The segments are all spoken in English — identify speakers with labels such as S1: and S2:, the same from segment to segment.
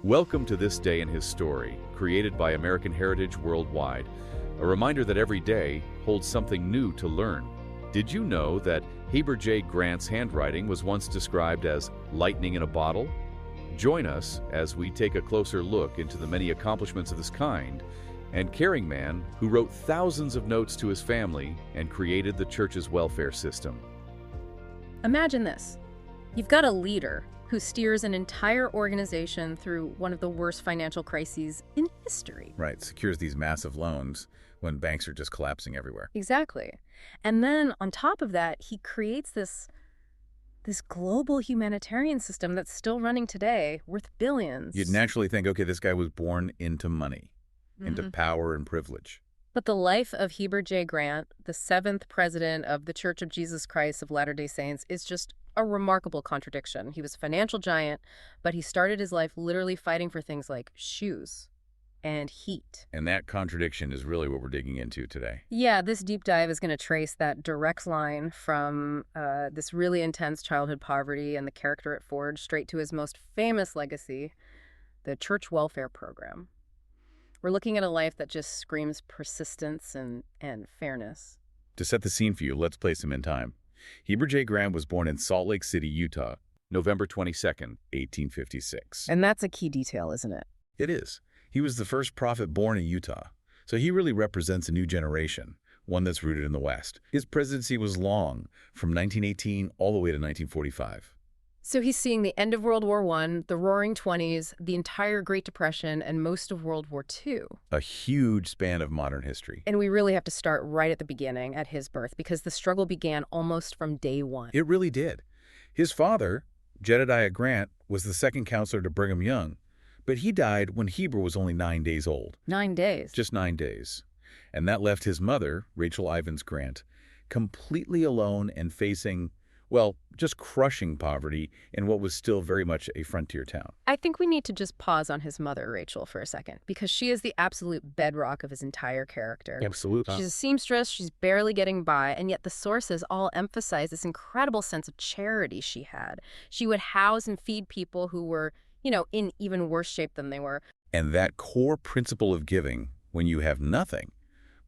S1: Welcome to This Day in His Story, created by American Heritage Worldwide. A reminder that every day holds something new to learn. Did you know that Heber J. Grant's handwriting was once described as lightning in a bottle? Join us as we take a closer look into the many accomplishments of this kind and caring man who wrote thousands of notes to his family and created the church's welfare system.
S2: Imagine this. You've got a leader who steers an entire organization through one of the worst financial crises in history.
S3: Right, secures these massive loans when banks are just collapsing everywhere.
S2: Exactly. And then on top of that, he creates this global humanitarian system that's still running today, worth billions.
S3: You'd naturally think, okay, this guy was born into money, into power and privilege.
S2: But the life of Heber J. Grant, the 7th president of the Church of Jesus Christ of Latter-day Saints, is just a remarkable contradiction. He was a financial giant, but he started his life literally fighting for things like shoes and heat.
S3: And that contradiction is really what we're digging into today.
S2: Yeah, this deep dive is going to trace that direct line from this really intense childhood poverty and the character it forged straight to his most famous legacy, the church welfare program. We're looking at a life that just screams persistence and fairness.
S3: To set the scene for you, let's place him in time. Heber J. Grant was born in Salt Lake City, Utah,
S1: November 22nd,
S3: 1856.
S2: And that's a key detail, isn't it?
S3: It is. He was the first prophet born in Utah, so he really represents a new generation, one that's rooted in the West. His presidency was long, from 1918 all the way to 1945.
S2: So he's seeing the end of World War I, the Roaring '20s, the entire Great Depression, and most of World War II.
S3: A huge span of modern history.
S2: And we really have to start right at the beginning, at his birth, because the struggle began almost from day one.
S3: It really did. His father, Jedediah Grant, was the second counselor to Brigham Young, but he died when Heber was only 9 days old.
S2: 9 days?
S3: Just 9 days. And that left his mother, Rachel Ivins Grant, completely alone and facing, well, just crushing poverty in what was still very much a frontier town.
S2: I think we need to just pause on his mother, Rachel, for a second, because she is the absolute bedrock of his entire character.
S3: Absolutely.
S2: She's a seamstress, she's barely getting by, and yet the sources all emphasize this incredible sense of charity she had. She would house and feed people who were, in even worse shape than they were.
S3: And that core principle of giving, when you have nothing,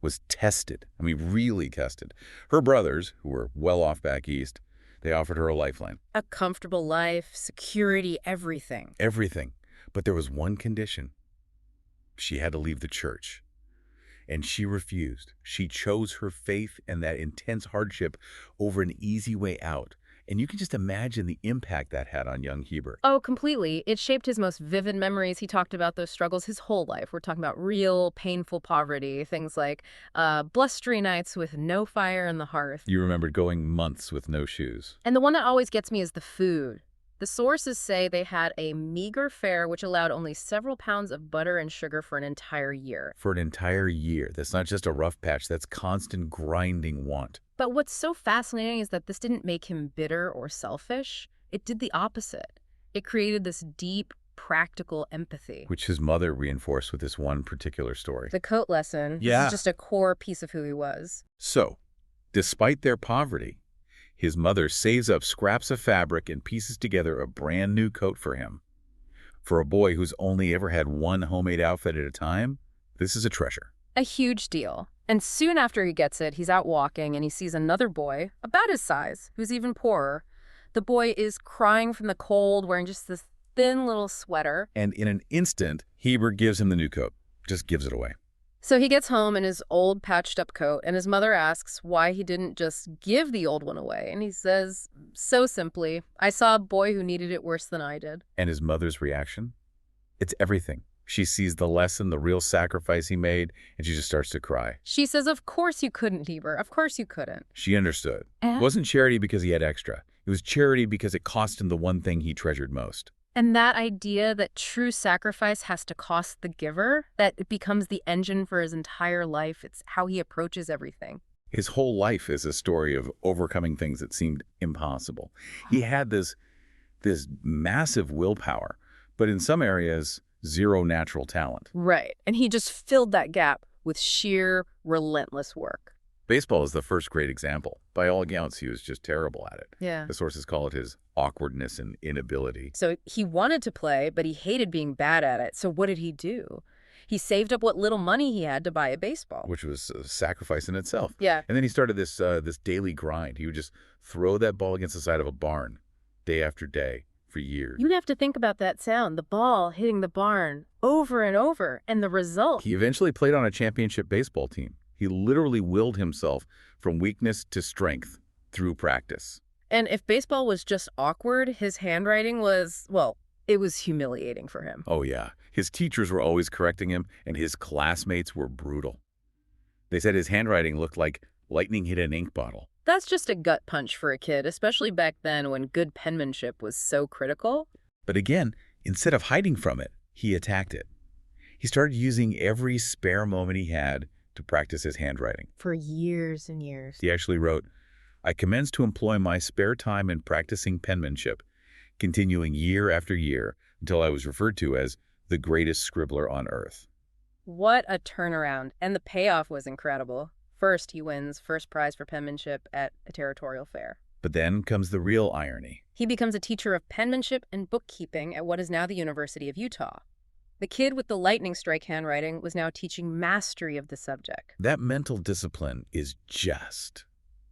S3: was tested. I mean, really tested. Her brothers, who were well off back east, they offered her a lifeline.
S2: A comfortable life, security, everything.
S3: Everything. But there was one condition. She had to leave the church. And she refused. She chose her faith and that intense hardship over an easy way out. And you can just imagine the impact that had on young Heber.
S2: Oh, completely. It shaped his most vivid memories. He talked about those struggles his whole life. We're talking about real, painful poverty, things like blustery nights with no fire in the hearth.
S3: You remembered going months with no shoes.
S2: And the one that always gets me is the food. The sources say they had a meager fare which allowed only several pounds of butter and sugar for an entire year.
S3: For an entire year. That's not just a rough patch. That's constant grinding want.
S2: But what's so fascinating is that this didn't make him bitter or selfish. It did the opposite. It created this deep, practical empathy.
S3: Which his mother reinforced with this one particular story.
S2: The coat lesson.
S3: Yeah.
S2: This is just a core piece of who he was.
S3: So, despite their poverty, his mother saves up scraps of fabric and pieces together a brand new coat for him. For a boy who's only ever had one homemade outfit at a time, this is a treasure.
S2: A huge deal. And soon after he gets it, he's out walking and he sees another boy, about his size, who's even poorer. The boy is crying from the cold, wearing just this thin little sweater.
S3: And in an instant, Heber gives him the new coat, just gives it away.
S2: So he gets home in his old patched-up coat, and his mother asks why he didn't just give the old one away. And he says, so simply, I saw a boy who needed it worse than I did.
S3: And his mother's reaction? It's everything. She sees the lesson, the real sacrifice he made, and she just starts to cry.
S2: She says, of course you couldn't, Heber. Of course you couldn't.
S3: She understood. It wasn't charity because he had extra. It was charity because it cost him the one thing he treasured most.
S2: And that idea that true sacrifice has to cost the giver, that it becomes the engine for his entire life. It's how he approaches everything.
S3: His whole life is a story of overcoming things that seemed impossible. He had this massive willpower, but in some areas, zero natural talent.
S2: Right. And he just filled that gap with sheer, relentless work.
S3: Baseball is the first great example. By all accounts, he was just terrible at it.
S2: Yeah.
S3: The sources call it his awkwardness and inability.
S2: So he wanted to play, but he hated being bad at it. So what did he do? He saved up what little money he had to buy a baseball.
S3: Which was a sacrifice in itself.
S2: Yeah.
S3: And then he started this daily grind. He would just throw that ball against the side of a barn day after day for years.
S2: You have to think about that sound, the ball hitting the barn over and over, and the result.
S3: He eventually played on a championship baseball team. He literally willed himself from weakness to strength through practice.
S2: And if baseball was just awkward, his handwriting was, well, it was humiliating for him.
S3: Oh, yeah. His teachers were always correcting him, and his classmates were brutal. They said his handwriting looked like lightning hit an ink bottle.
S2: That's just a gut punch for a kid, especially back then when good penmanship was so critical.
S3: But again, instead of hiding from it, he attacked it. He started using every spare moment he had to practice his handwriting.
S2: For years and years.
S3: He actually wrote, "I commenced to employ my spare time in practicing penmanship, continuing year after year until I was referred to as the greatest scribbler on earth."
S2: What a turnaround. And the payoff was incredible. First, he wins first prize for penmanship at a territorial fair.
S3: But then comes the real irony.
S2: He becomes a teacher of penmanship and bookkeeping at what is now the University of Utah. The kid with the lightning strike handwriting was now teaching mastery of the subject.
S3: That mental discipline is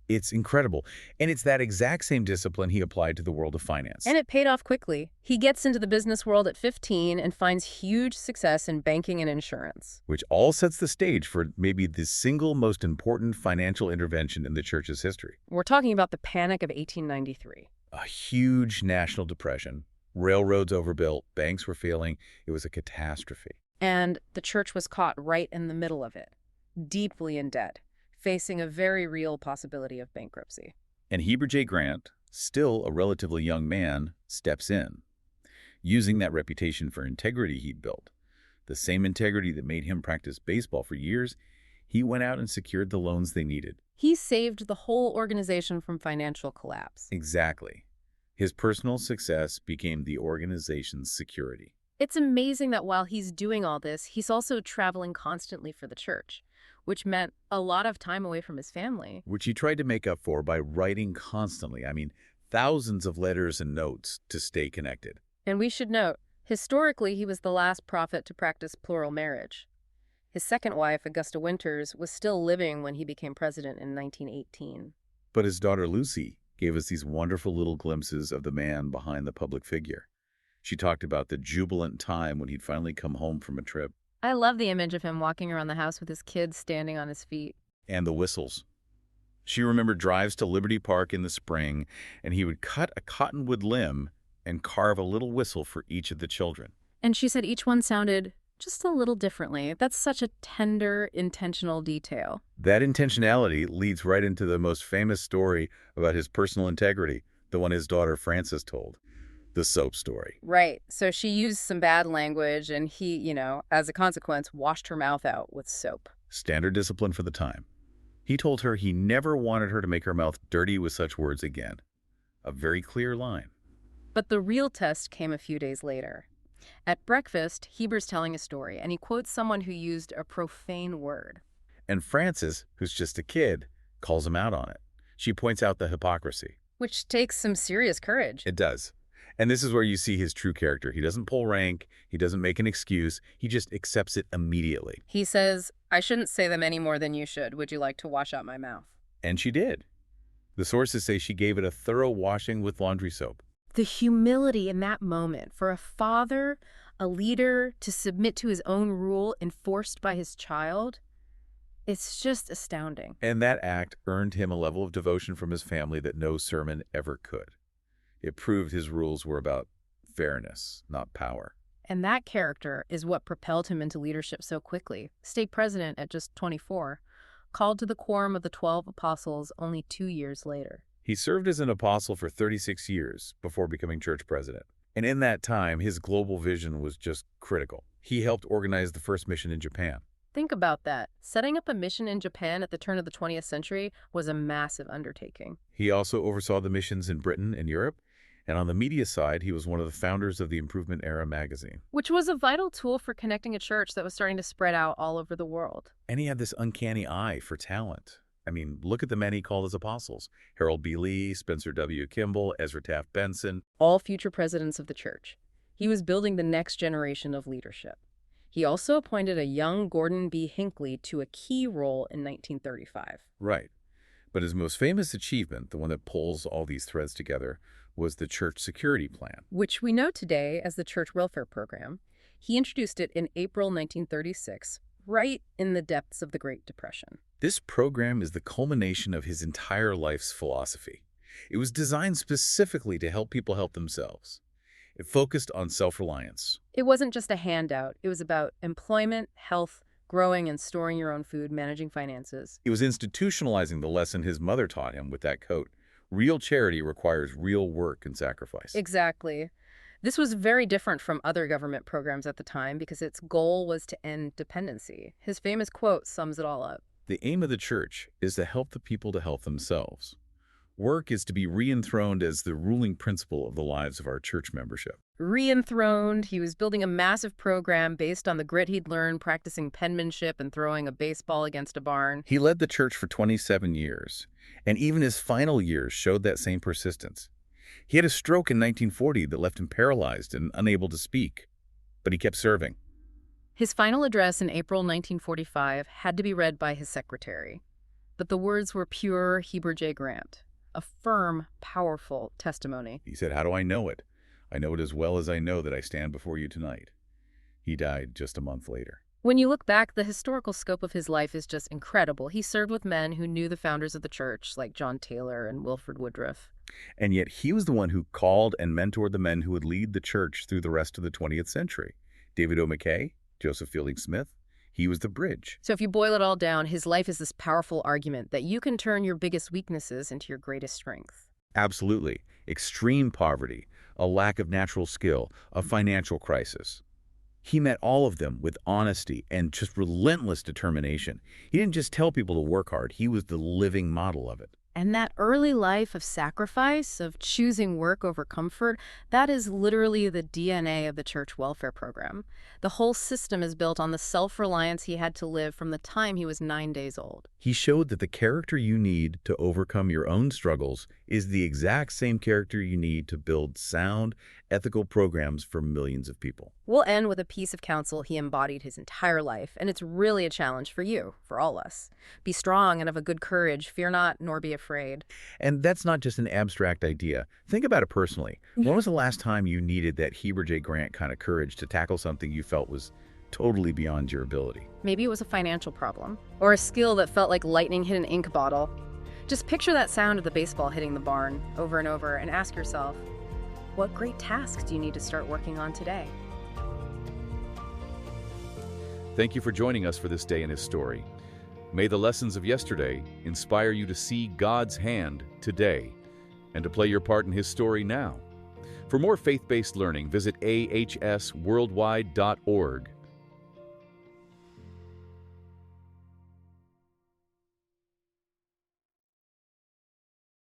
S3: it's incredible. And it's that exact same discipline he applied to the world of finance.
S2: And it paid off quickly. He gets into the business world at 15 and finds huge success in banking and insurance.
S3: Which all sets the stage for maybe the single most important financial intervention in the church's history.
S2: We're talking about the Panic of 1893.
S3: A huge national depression. Railroads overbuilt. Banks were failing. It was a catastrophe.
S2: And the church was caught right in the middle of it, deeply in debt, facing a very real possibility of bankruptcy.
S3: And Heber J. Grant, still a relatively young man, steps in, using that reputation for integrity he'd built. The same integrity that made him practice baseball for years, he went out and secured the loans they needed.
S2: He saved the whole organization from financial collapse.
S3: Exactly. His personal success became the organization's security.
S2: It's amazing that while he's doing all this, he's also traveling constantly for the church, which meant a lot of time away from his family.
S3: Which he tried to make up for by writing constantly. Thousands of letters and notes to stay connected.
S2: And we should note, historically, he was the last prophet to practice plural marriage. His second wife, Augusta Winters, was still living when he became president in 1918.
S3: But his daughter Lucy gave us these wonderful little glimpses of the man behind the public figure. She talked about the jubilant time when he'd finally come home from a trip.
S2: I love the image of him walking around the house with his kids standing on his feet.
S3: And the whistles. She remembered drives to Liberty Park in the spring, and he would cut a cottonwood limb and carve a little whistle for each of the children.
S2: And she said each one sounded just a little differently. That's such a tender, intentional detail.
S3: That intentionality leads right into the most famous story about his personal integrity, the one his daughter Frances told. The soap story.
S2: Right. So she used some bad language, and he, as a consequence, washed her mouth out with soap.
S3: Standard discipline for the time. He told her he never wanted her to make her mouth dirty with such words again. A very clear line.
S2: But the real test came a few days later. At breakfast, Heber's telling a story, and he quotes someone who used a profane word.
S3: And Frances, who's just a kid, calls him out on it. She points out the hypocrisy.
S2: Which takes some serious courage.
S3: It does. And this is where you see his true character. He doesn't pull rank. He doesn't make an excuse. He just accepts it immediately.
S2: He says, "I shouldn't say them any more than you should. Would you like to wash out my mouth?"
S3: And she did. The sources say she gave it a thorough washing with laundry soap.
S2: The humility in that moment for a father, a leader, to submit to his own rule enforced by his child, it's just astounding.
S3: And that act earned him a level of devotion from his family that no sermon ever could. It proved his rules were about fairness, not power.
S2: And that character is what propelled him into leadership so quickly. State president at just 24, called to the quorum of the 12 apostles only 2 years later.
S3: He served as an apostle for 36 years before becoming church president. And in that time, his global vision was just critical. He helped organize the first mission in Japan.
S2: Think about that. Setting up a mission in Japan at the turn of the 20th century was a massive undertaking.
S3: He also oversaw the missions in Britain and Europe. And on the media side, he was one of the founders of the Improvement Era magazine.
S2: Which was a vital tool for connecting a church that was starting to spread out all over the world.
S3: And he had this uncanny eye for talent. I mean, look at the men he called his apostles. Harold B. Lee, Spencer W. Kimball, Ezra Taft Benson.
S2: All future presidents of the church. He was building the next generation of leadership. He also appointed a young Gordon B. Hinckley to a key role in 1935.
S3: Right. But his most famous achievement, the one that pulls all these threads together, was the church security plan.
S2: Which we know today as the Church Welfare Program. He introduced it in April 1936, right in the depths of the Great Depression.
S3: This program is the culmination of his entire life's philosophy. It was designed specifically to help people help themselves. It focused on self-reliance.
S2: It wasn't just a handout. It was about employment, health, growing and storing your own food, managing finances.
S3: It was institutionalizing the lesson his mother taught him with that quote. Real charity requires real work and sacrifice.
S2: Exactly. This was very different from other government programs at the time because its goal was to end dependency. His famous quote sums it all up.
S3: The aim of the church is to help the people to help themselves. Work is to be re-enthroned as the ruling principle of the lives of our church membership.
S2: Re-enthroned, he was building a massive program based on the grit he'd learned practicing penmanship and throwing a baseball against a barn.
S3: He led the church for 27 years, and even his final years showed that same persistence. He had a stroke in 1940 that left him paralyzed and unable to speak, but he kept serving.
S2: His final address in April 1945 had to be read by his secretary, but the words were pure Heber J. Grant. A firm, powerful testimony.
S3: He said, "How do I know it? I know it as well as I know that I stand before you tonight." He died just a month later.
S2: When you look back, the historical scope of his life is just incredible. He served with men who knew the founders of the church, like John Taylor and Wilford Woodruff.
S3: And yet he was the one who called and mentored the men who would lead the church through the rest of the 20th century. David O. McKay, Joseph Fielding Smith. He was the bridge.
S2: So if you boil it all down, his life is this powerful argument that you can turn your biggest weaknesses into your greatest strength.
S3: Absolutely. Extreme poverty, a lack of natural skill, a financial crisis. He met all of them with honesty and just relentless determination. He didn't just tell people to work hard. He was the living model of it.
S2: And that early life of sacrifice, of choosing work over comfort, that is literally the DNA of the church welfare program. The whole system is built on the self-reliance he had to live from the time he was 9 days old.
S3: He showed that the character you need to overcome your own struggles is the exact same character you need to build sound, ethical programs for millions of people.
S2: We'll end with a piece of counsel he embodied his entire life, and it's really a challenge for you, for all us. Be strong and of a good courage. Fear not, nor be afraid.
S3: And that's not just an abstract idea. Think about it personally. When was the last time you needed that Heber J. Grant kind of courage to tackle something you felt was totally beyond your ability?
S2: Maybe it was a financial problem, or a skill that felt like lightning hit an ink bottle. Just picture that sound of the baseball hitting the barn over and over and ask yourself, what great tasks do you need to start working on today?
S1: Thank you for joining us for this day in his story. May the lessons of yesterday inspire you to see God's hand today and to play your part in his story now. For more faith-based learning, visit ahsworldwide.org